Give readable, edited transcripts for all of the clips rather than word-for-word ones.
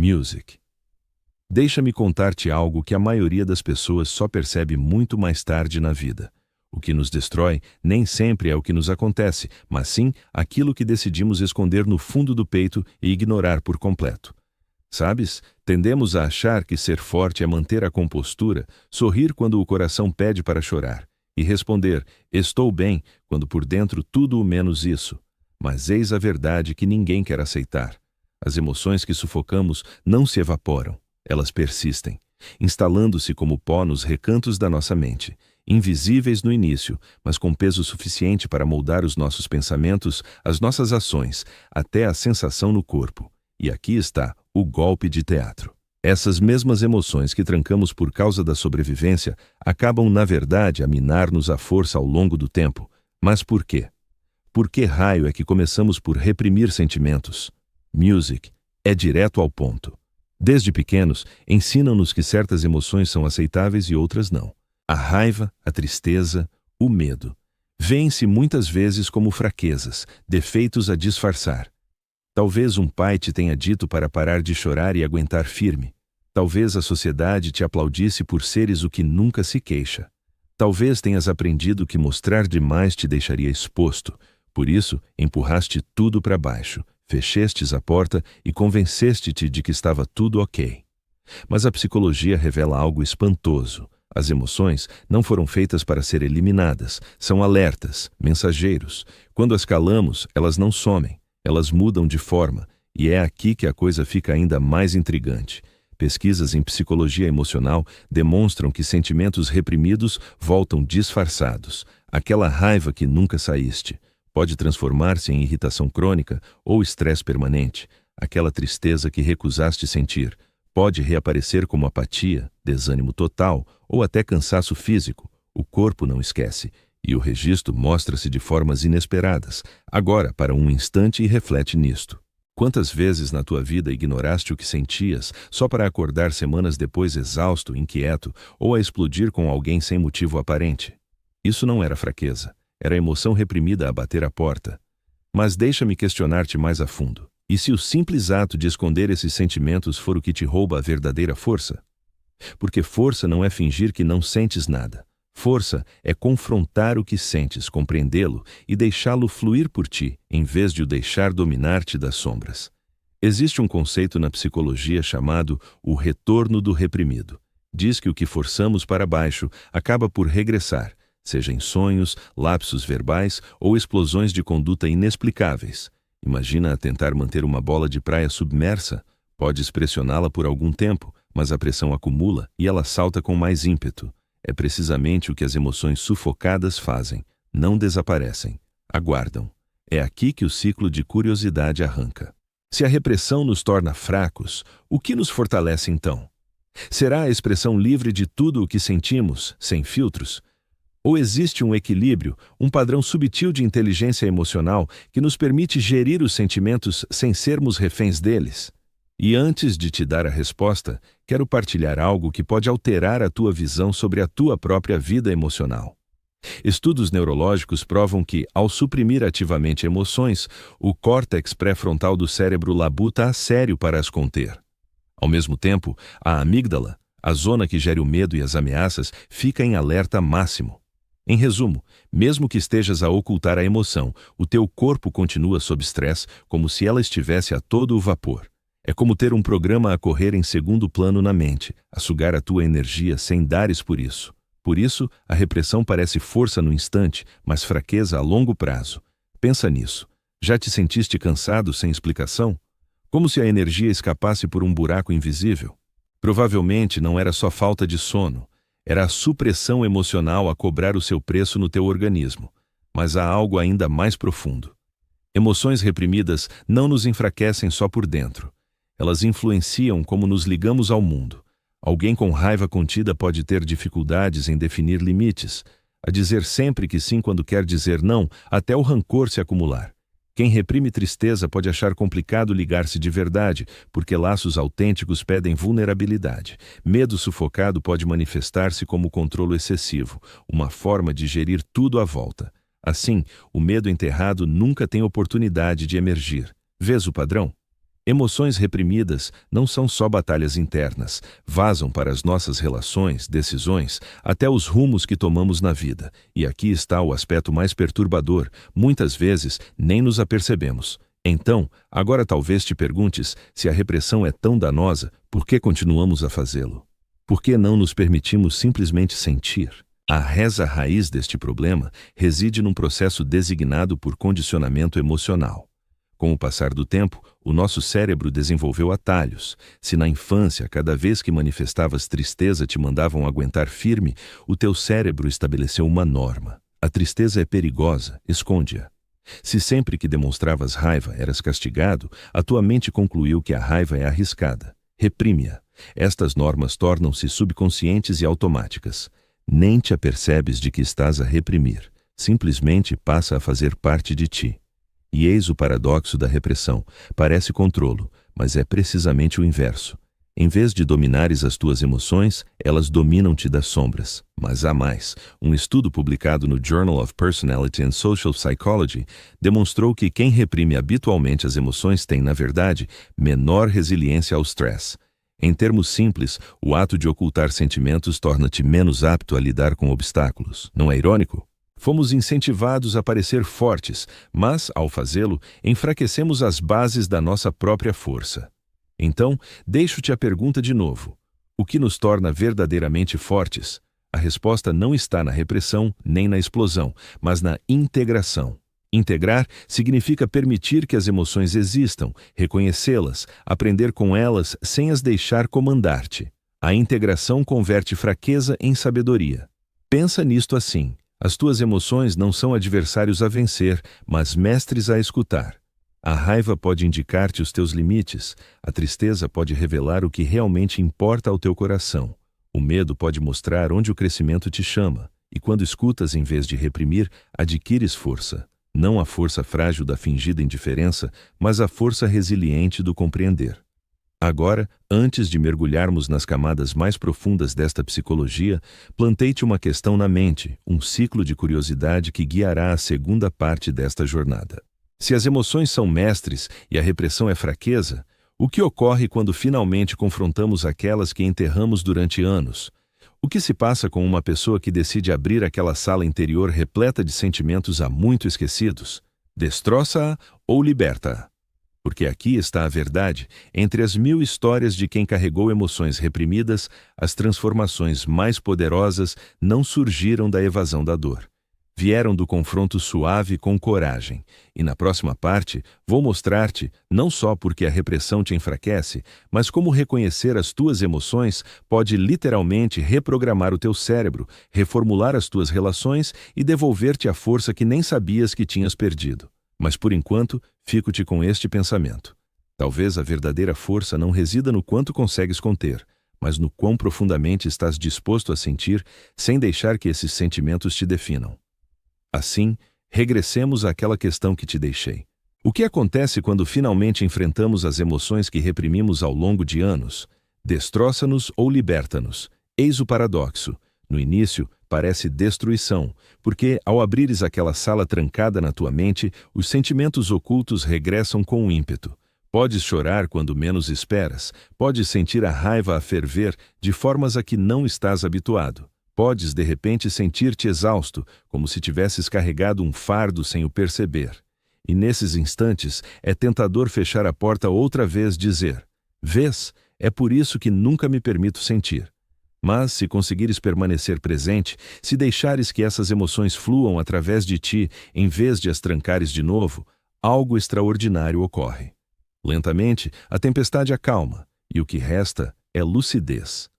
Music. Deixa-me contar-te algo que a maioria das pessoas só percebe muito mais tarde na vida. O que nos destrói nem sempre é o que nos acontece, mas sim aquilo que decidimos esconder no fundo do peito e ignorar por completo. Sabes, tendemos a achar que ser forte é manter a compostura, sorrir quando o coração pede para chorar, e responder, estou bem, quando por dentro tudo o menos isso. Mas eis a verdade que ninguém quer aceitar. As emoções que sufocamos não se evaporam, elas persistem, instalando-se como pó nos recantos da nossa mente, invisíveis no início, mas com peso suficiente para moldar os nossos pensamentos, as nossas ações, até a sensação no corpo. E aqui está o golpe de teatro. Essas mesmas emoções que trancamos por causa da sobrevivência acabam, na verdade, a minar-nos a força ao longo do tempo. Mas por quê? Por que raio é que começamos por reprimir sentimentos? Music é direto ao ponto. Desde pequenos, ensinam-nos que certas emoções são aceitáveis e outras não. A raiva, a tristeza, o medo. Vêem-se muitas vezes como fraquezas, defeitos a disfarçar. Talvez um pai te tenha dito para parar de chorar e aguentar firme. Talvez a sociedade te aplaudisse por seres o que nunca se queixa. Talvez tenhas aprendido que mostrar demais te deixaria exposto. Por isso, empurraste tudo para baixo, fechestes a porta e convenceste-te de que estava tudo ok. Mas a psicologia revela algo espantoso. As emoções não foram feitas para ser eliminadas, são alertas, mensageiros. Quando as calamos, elas não somem, elas mudam de forma, e é aqui que a coisa fica ainda mais intrigante. Pesquisas em psicologia emocional demonstram que sentimentos reprimidos voltam disfarçados. Aquela raiva que nunca saíste pode transformar-se em irritação crônica ou estresse permanente. Aquela tristeza que recusaste sentir pode reaparecer como apatia, desânimo total ou até cansaço físico. O corpo não esquece, e o registro mostra-se de formas inesperadas. Agora, para um instante e reflete nisto. Quantas vezes na tua vida ignoraste o que sentias só para acordar semanas depois exausto, inquieto ou a explodir com alguém sem motivo aparente? Isso não era fraqueza, era emoção reprimida a bater a porta. Mas deixa-me questionar-te mais a fundo. E se o simples ato de esconder esses sentimentos for o que te rouba a verdadeira força? Porque força não é fingir que não sentes nada. Força é confrontar o que sentes, compreendê-lo e deixá-lo fluir por ti, em vez de o deixar dominar-te das sombras. Existe um conceito na psicologia chamado o retorno do reprimido. Diz que o que forçamos para baixo acaba por regressar, seja em sonhos, lapsos verbais ou explosões de conduta inexplicáveis. Imagina tentar manter uma bola de praia submersa. Podes pressioná-la por algum tempo, mas a pressão acumula e ela salta com mais ímpeto. É precisamente o que as emoções sufocadas fazem. Não desaparecem, aguardam. É aqui que o ciclo de curiosidade arranca. Se a repressão nos torna fracos, o que nos fortalece então? Será a expressão livre de tudo o que sentimos, sem filtros? Ou existe um equilíbrio, um padrão subtil de inteligência emocional que nos permite gerir os sentimentos sem sermos reféns deles? E antes de te dar a resposta, quero partilhar algo que pode alterar a tua visão sobre a tua própria vida emocional. Estudos neurológicos provam que, ao suprimir ativamente emoções, o córtex pré-frontal do cérebro labuta a sério para as conter. Ao mesmo tempo, a amígdala, a zona que gera o medo e as ameaças, fica em alerta máximo. Em resumo, mesmo que estejas a ocultar a emoção, o teu corpo continua sob estresse como se ela estivesse a todo o vapor. É como ter um programa a correr em segundo plano na mente, a sugar a tua energia sem dares por isso. Por isso, a repressão parece força no instante, mas fraqueza a longo prazo. Pensa nisso. Já te sentiste cansado sem explicação? Como se a energia escapasse por um buraco invisível? Provavelmente não era só falta de sono. Era a supressão emocional a cobrar o seu preço no teu organismo. Mas há algo ainda mais profundo. Emoções reprimidas não nos enfraquecem só por dentro. Elas influenciam como nos ligamos ao mundo. Alguém com raiva contida pode ter dificuldades em definir limites, a dizer sempre que sim quando quer dizer não, até o rancor se acumular. Quem reprime tristeza pode achar complicado ligar-se de verdade, porque laços autênticos pedem vulnerabilidade. Medo sufocado pode manifestar-se como controle excessivo, uma forma de gerir tudo à volta. Assim, o medo enterrado nunca tem oportunidade de emergir. Vês o padrão? Emoções reprimidas não são só batalhas internas, vazam para as nossas relações, decisões, até os rumos que tomamos na vida. E aqui está o aspecto mais perturbador: muitas vezes nem nos apercebemos. Então, agora talvez te perguntes, se a repressão é tão danosa, por que continuamos a fazê-lo? Por que não nos permitimos simplesmente sentir? A raiz deste problema reside num processo designado por condicionamento emocional. Com o passar do tempo, o nosso cérebro desenvolveu atalhos. Se na infância, cada vez que manifestavas tristeza te mandavam aguentar firme, o teu cérebro estabeleceu uma norma. A tristeza é perigosa, esconde-a. Se sempre que demonstravas raiva eras castigado, a tua mente concluiu que a raiva é arriscada. Reprime-a. Estas normas tornam-se subconscientes e automáticas. Nem te apercebes de que estás a reprimir. Simplesmente passa a fazer parte de ti. E eis o paradoxo da repressão. Parece controlo, mas é precisamente o inverso. Em vez de dominares as tuas emoções, elas dominam-te das sombras. Mas há mais. Um estudo publicado no Journal of Personality and Social Psychology demonstrou que quem reprime habitualmente as emoções tem, na verdade, menor resiliência ao stress. Em termos simples, o ato de ocultar sentimentos torna-te menos apto a lidar com obstáculos. Não é irônico? Fomos incentivados a parecer fortes, mas, ao fazê-lo, enfraquecemos as bases da nossa própria força. Então, deixo-te a pergunta de novo. O que nos torna verdadeiramente fortes? A resposta não está na repressão nem na explosão, mas na integração. Integrar significa permitir que as emoções existam, reconhecê-las, aprender com elas sem as deixar comandar-te. A integração converte fraqueza em sabedoria. Pensa nisto assim. As tuas emoções não são adversários a vencer, mas mestres a escutar. A raiva pode indicar-te os teus limites, a tristeza pode revelar o que realmente importa ao teu coração, o medo pode mostrar onde o crescimento te chama, e quando escutas em vez de reprimir, adquires força. Não a força frágil da fingida indiferença, mas a força resiliente do compreender. Agora, antes de mergulharmos nas camadas mais profundas desta psicologia, plantei-te uma questão na mente, um ciclo de curiosidade que guiará a segunda parte desta jornada. Se as emoções são mestres e a repressão é fraqueza, o que ocorre quando finalmente confrontamos aquelas que enterramos durante anos? O que se passa com uma pessoa que decide abrir aquela sala interior repleta de sentimentos há muito esquecidos? Destroça-a ou liberta-a? Porque aqui está a verdade: entre as 1000 histórias de quem carregou emoções reprimidas, as transformações mais poderosas não surgiram da evasão da dor. Vieram do confronto suave com coragem. E na próxima parte, vou mostrar-te, não só porque a repressão te enfraquece, mas como reconhecer as tuas emoções pode literalmente reprogramar o teu cérebro, reformular as tuas relações e devolver-te a força que nem sabias que tinhas perdido. Mas por enquanto, fico-te com este pensamento. Talvez a verdadeira força não resida no quanto consegues conter, mas no quão profundamente estás disposto a sentir sem deixar que esses sentimentos te definam. Assim, regressemos àquela questão que te deixei. O que acontece quando finalmente enfrentamos as emoções que reprimimos ao longo de anos? Destroça-nos ou liberta-nos? Eis o paradoxo. No início, parece destruição, porque ao abrires aquela sala trancada na tua mente, os sentimentos ocultos regressam com ímpeto. Podes chorar quando menos esperas, podes sentir a raiva a ferver de formas a que não estás habituado. Podes, de repente, sentir-te exausto, como se tivesses carregado um fardo sem o perceber. E nesses instantes, é tentador fechar a porta outra vez, dizer: "Vês, é por isso que nunca me permito sentir." Mas, se conseguires permanecer presente, se deixares que essas emoções fluam através de ti, em vez de as trancares de novo, algo extraordinário ocorre. Lentamente, a tempestade acalma, e o que resta é lucidez.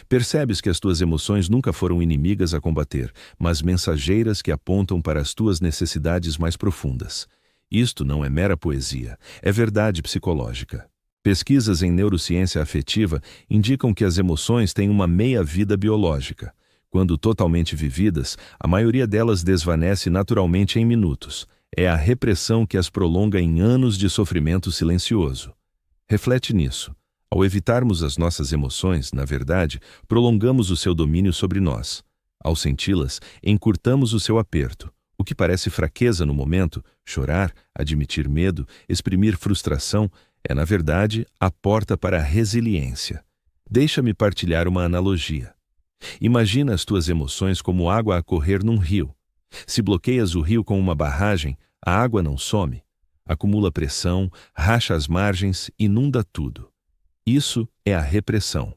Percebes que as tuas emoções nunca foram inimigas a combater, mas mensageiras que apontam para as tuas necessidades mais profundas. Isto não é mera poesia, é verdade psicológica. Pesquisas em neurociência afetiva indicam que as emoções têm uma meia-vida biológica. Quando totalmente vividas, a maioria delas desvanece naturalmente em minutos. É a repressão que as prolonga em anos de sofrimento silencioso. Reflete nisso. Ao evitarmos as nossas emoções, na verdade, prolongamos o seu domínio sobre nós. Ao senti-las, encurtamos o seu aperto. O que parece fraqueza no momento, chorar, admitir medo, exprimir frustração, É, na verdade, a porta para a resiliência. Deixa-me partilhar uma analogia. Imagina as tuas emoções como água a correr num rio. Se bloqueias o rio com uma barragem, a água não some. Acumula pressão, racha as margens, inunda tudo. Isso é a repressão.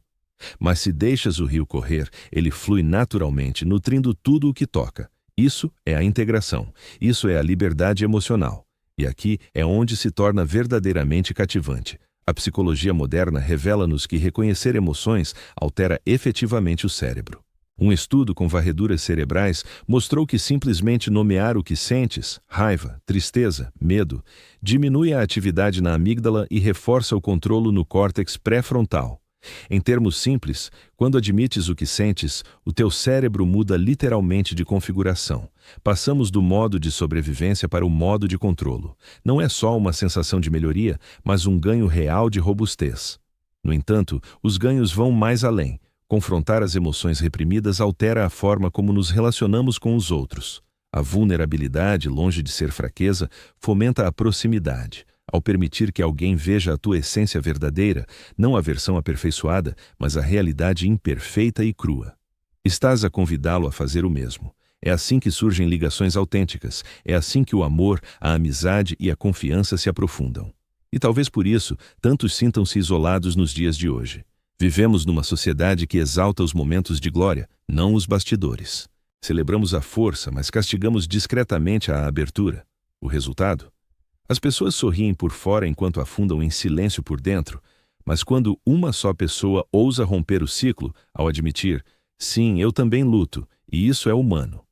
Mas se deixas o rio correr, ele flui naturalmente, nutrindo tudo o que toca. Isso é a integração. Isso é a liberdade emocional. E aqui é onde se torna verdadeiramente cativante. A psicologia moderna revela-nos que reconhecer emoções altera efetivamente o cérebro. Um estudo com varreduras cerebrais mostrou que simplesmente nomear o que sentes, raiva, tristeza, medo, diminui a atividade na amígdala e reforça o controle no córtex pré-frontal. Em termos simples, quando admites o que sentes, o teu cérebro muda literalmente de configuração. Passamos do modo de sobrevivência para o modo de controlo. Não é só uma sensação de melhoria, mas um ganho real de robustez. No entanto, os ganhos vão mais além. Confrontar as emoções reprimidas altera a forma como nos relacionamos com os outros. A vulnerabilidade, longe de ser fraqueza, fomenta a proximidade. Ao permitir que alguém veja a tua essência verdadeira, não a versão aperfeiçoada, mas a realidade imperfeita e crua. Estás a convidá-lo a fazer o mesmo. É assim que surgem ligações autênticas, é assim que o amor, a amizade e a confiança se aprofundam. E talvez por isso, tantos sintam-se isolados nos dias de hoje. Vivemos numa sociedade que exalta os momentos de glória, não os bastidores. Celebramos a força, mas castigamos discretamente a abertura. O resultado? As pessoas sorriem por fora enquanto afundam em silêncio por dentro, mas quando uma só pessoa ousa romper o ciclo, ao admitir, sim, eu também luto, e isso é humano.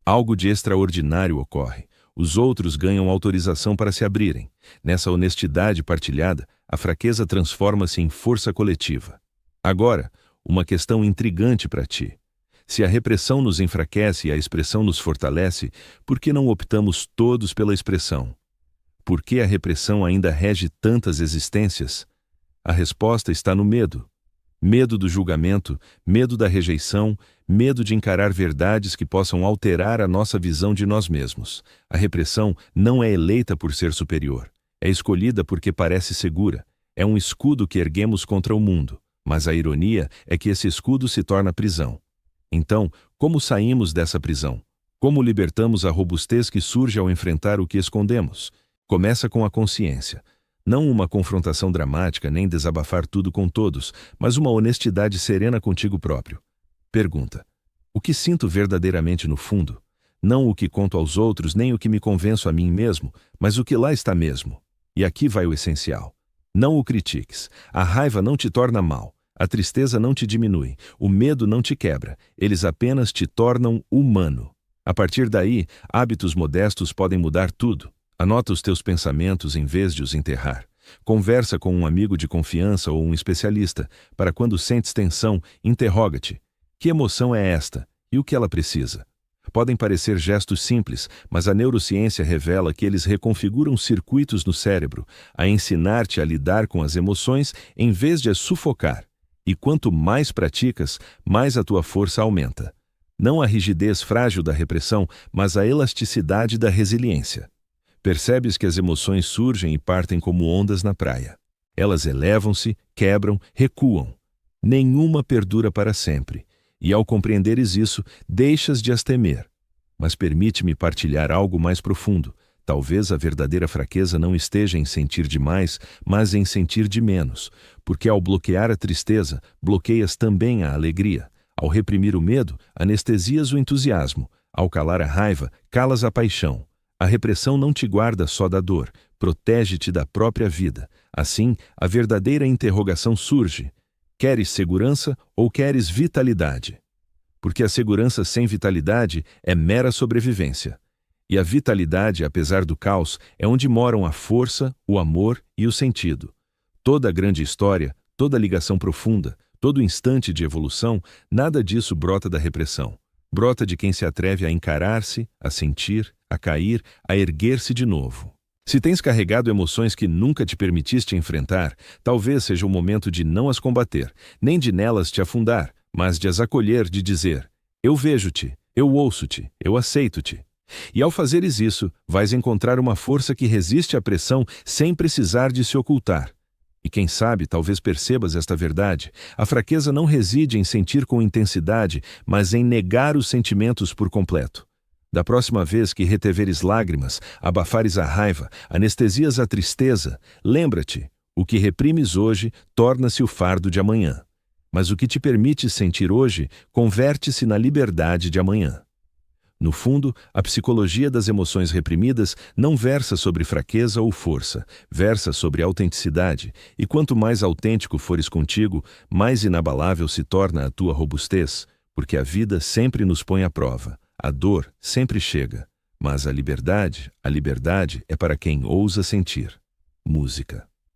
Algo de extraordinário ocorre. Os outros ganham autorização para se abrirem. Nessa honestidade partilhada, a fraqueza transforma-se em força coletiva. Agora, uma questão intrigante para ti. Se a repressão nos enfraquece e a expressão nos fortalece, por que não optamos todos pela expressão? Por que a repressão ainda rege tantas existências? A resposta está no medo. Medo do julgamento, medo da rejeição, medo de encarar verdades que possam alterar a nossa visão de nós mesmos. A repressão não é eleita por ser superior. É escolhida porque parece segura. É um escudo que erguemos contra o mundo. Mas a ironia é que esse escudo se torna prisão. Então, como saímos dessa prisão? Como libertamos a robustez que surge ao enfrentar o que escondemos? Começa com a consciência. Não uma confrontação dramática, nem desabafar tudo com todos, mas uma honestidade serena contigo próprio. Pergunta: o que sinto verdadeiramente no fundo? Não o que conto aos outros, nem o que me convenço a mim mesmo, mas o que lá está mesmo. E aqui vai o essencial. Não o critiques. A raiva não te torna mal. A tristeza não te diminui. O medo não te quebra. Eles apenas te tornam humano. A partir daí, hábitos modestos podem mudar tudo. Anota os teus pensamentos em vez de os enterrar. Conversa com um amigo de confiança ou um especialista. Para quando sentes tensão, interroga-te. Que emoção é esta? E o que ela precisa? Podem parecer gestos simples, mas a neurociência revela que eles reconfiguram circuitos no cérebro, a ensinar-te a lidar com as emoções em vez de as sufocar. E quanto mais praticas, mais a tua força aumenta. Não a rigidez frágil da repressão, mas a elasticidade da resiliência. Percebes que as emoções surgem e partem como ondas na praia. Elas elevam-se, quebram, recuam. Nenhuma perdura para sempre. E ao compreenderes isso, deixas de as temer. Mas permite-me partilhar algo mais profundo. Talvez a verdadeira fraqueza não esteja em sentir demais, mas em sentir de menos. Porque ao bloquear a tristeza, bloqueias também a alegria. Ao reprimir o medo, anestesias o entusiasmo. Ao calar a raiva, calas a paixão. A repressão não te guarda só da dor, protege-te da própria vida. Assim, a verdadeira interrogação surge. Queres segurança ou queres vitalidade? Porque a segurança sem vitalidade é mera sobrevivência. E a vitalidade, apesar do caos, é onde moram a força, o amor e o sentido. Toda grande história, toda ligação profunda, todo instante de evolução, nada disso brota da repressão. Brota de quem se atreve a encarar-se, a sentir, a cair, a erguer-se de novo. Se tens carregado emoções que nunca te permitiste enfrentar, talvez seja o momento de não as combater, nem de nelas te afundar, mas de as acolher, de dizer: eu vejo-te, eu ouço-te, eu aceito-te. E ao fazeres isso, vais encontrar uma força que resiste à pressão sem precisar de se ocultar. E quem sabe, talvez percebas esta verdade: a fraqueza não reside em sentir com intensidade, mas em negar os sentimentos por completo. Da próxima vez que reteveres lágrimas, abafares a raiva, anestesias a tristeza, lembra-te, o que reprimes hoje torna-se o fardo de amanhã. Mas o que te permite sentir hoje converte-se na liberdade de amanhã. No fundo, a psicologia das emoções reprimidas não versa sobre fraqueza ou força, versa sobre autenticidade, e quanto mais autêntico fores contigo, mais inabalável se torna a tua robustez, porque a vida sempre nos põe à prova, a dor sempre chega, mas a liberdade é para quem ousa sentir. Música.